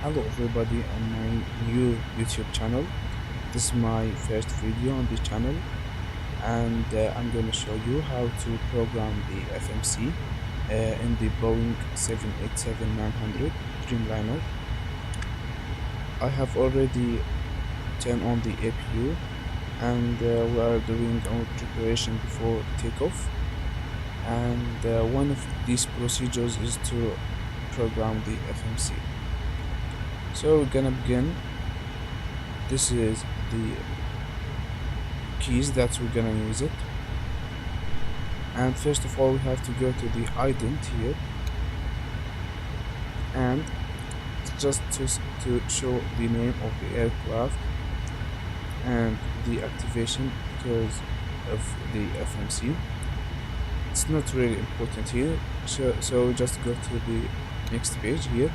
Hello everybody on my new YouTube channel. This is my first video on this channel and I'm going to show you how to program the FMC in the Boeing 787-900 Dreamliner. I have already turned on the APU and we are doing our preparation before takeoff, and one of these procedures is to program the FMC. So we're gonna begin. This is the keys that we're gonna use it, and first of all we have to go to the ident here, and just to show the name of the aircraft and the activation because of the FMC. It's not really important here, so just go to the next page here.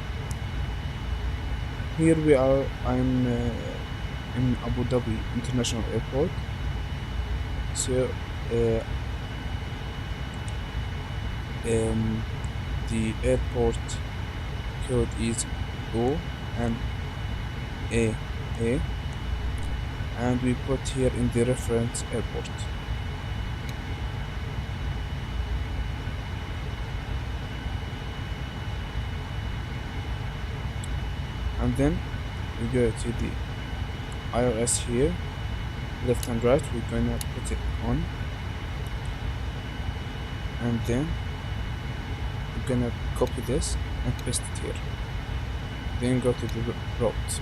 Here we are. I'm in Abu Dhabi International Airport. So the airport code is O and A, and we put here in the reference airport. And then we go to the IRS here, left and right, we're gonna put it on, and then we're gonna copy this and paste it here, then go to the route.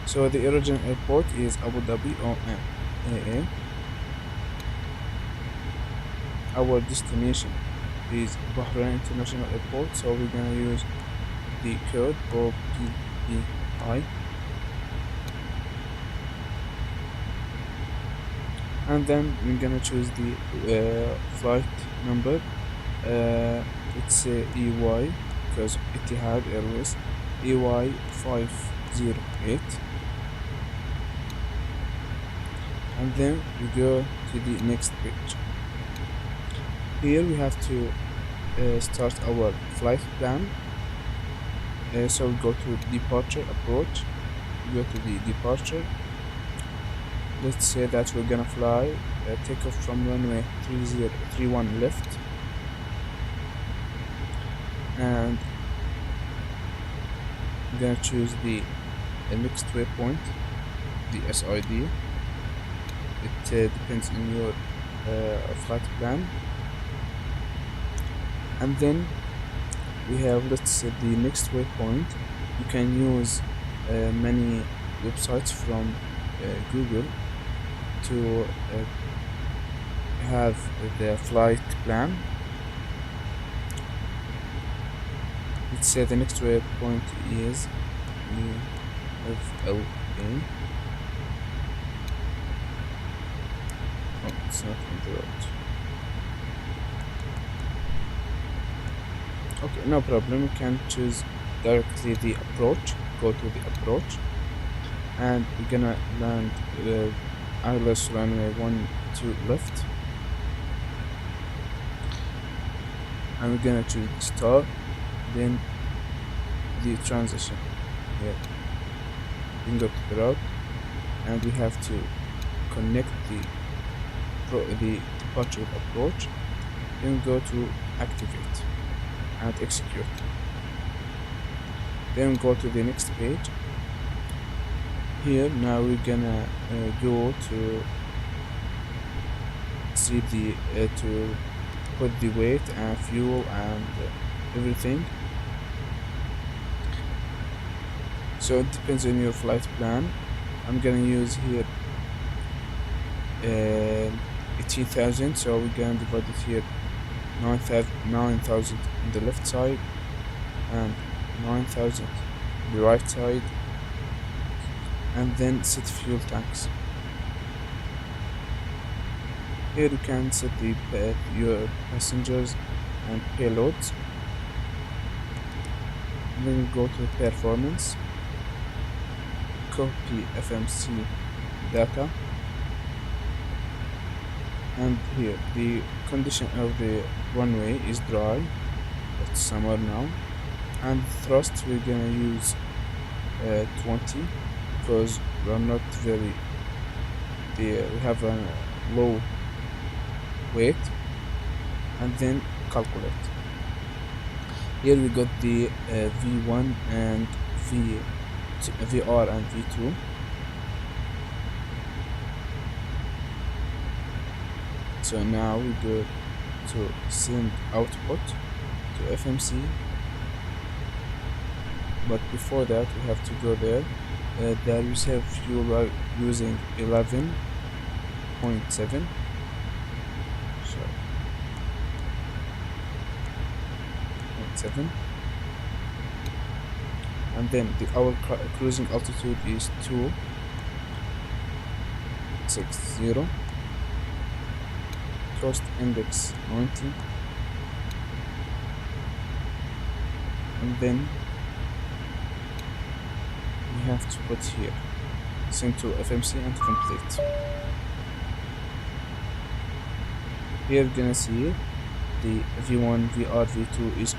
So the original airport is Abu Dhabi OMAA. Our destination is Bahrain International Airport, so we're gonna use the code OPPI, and then we're gonna choose the flight number. Let's say EY because Etihad Airways, EY 508, and then we go to the next page. Here we have to start our flight plan. So we go to departure approach, go to the departure. Let's say that we're gonna fly takeoff from runway 3031 left, and we're gonna choose the next waypoint, the SID. It depends on your flight plan, and then we have, let's say, the next waypoint. You can use many websites from Google to have the flight plan. Let's say the next waypoint is UFLA. Oh, it's not on the road. Okay, no problem. You can choose directly the approach. Go to the approach, and we're gonna land ILS runway 12 left, and we're gonna choose start, then the transition here. Then go to the route, and we have to connect the departure with approach. Then go to activate and execute. Then go to the next page. Here now we're gonna go to see the to put the weight and fuel and everything. So it depends on your flight plan. I'm gonna use here 18,000, so we're gonna divide it here 9,000 on the left side and 9,000 on the right side, and then set fuel tanks. Here you can set your passengers and payloads, and then you go to performance, copy FMC data, and here the condition of the runway is dry, it's summer now, and thrust we're gonna use 20 because we are not very we have a low weight, and then calculate. Here we got the V1 and VR and V2. So now we go to send output to FMC, but before that we have to go there. There you have fuel are using 11.7. So 0.7, and then our cruising altitude is 260, thrust index 90, and then we have to put here send to FMC and complete. Here you're gonna see the V1, VR, V2 is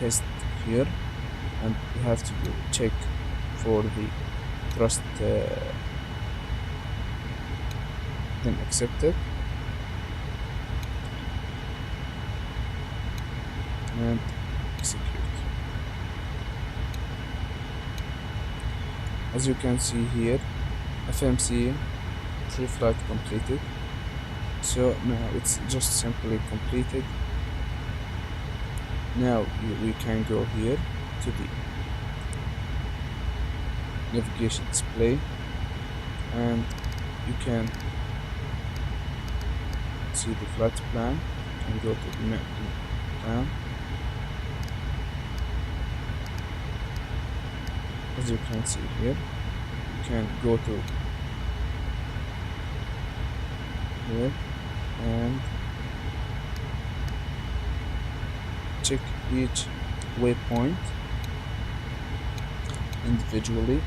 test here, and we have to check for the thrust, then accept it, and execute. As you can see here, FMC pre-flight completed. So now it's just simply completed. Now we can go here to the navigation display, and you can see the flight plan. You can go to the map plan. As you can see here, you can go to here and check each waypoint individually.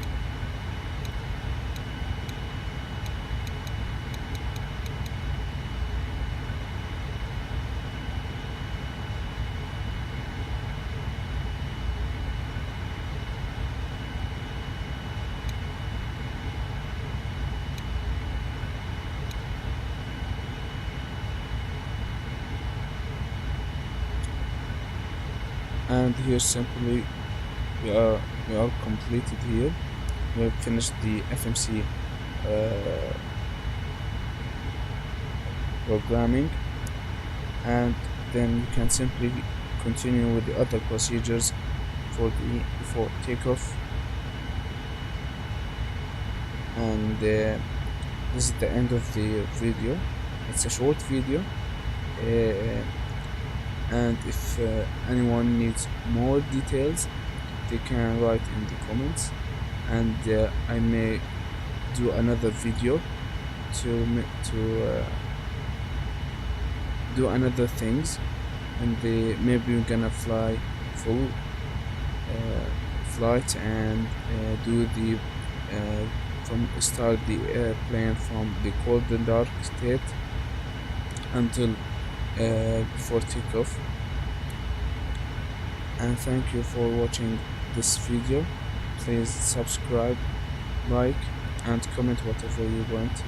And here simply we are completed here. We have finished the FMC programming, and then you can simply continue with the other procedures before takeoff. And this is the end of the video. It's a short video, and if anyone needs more details, they can write in the comments, and I may do another video to do another things, and maybe we're gonna fly full flight and do the start the airplane from the cold and dark state until before takeoff. And thank you for watching this video. Please subscribe, like, and comment whatever you want.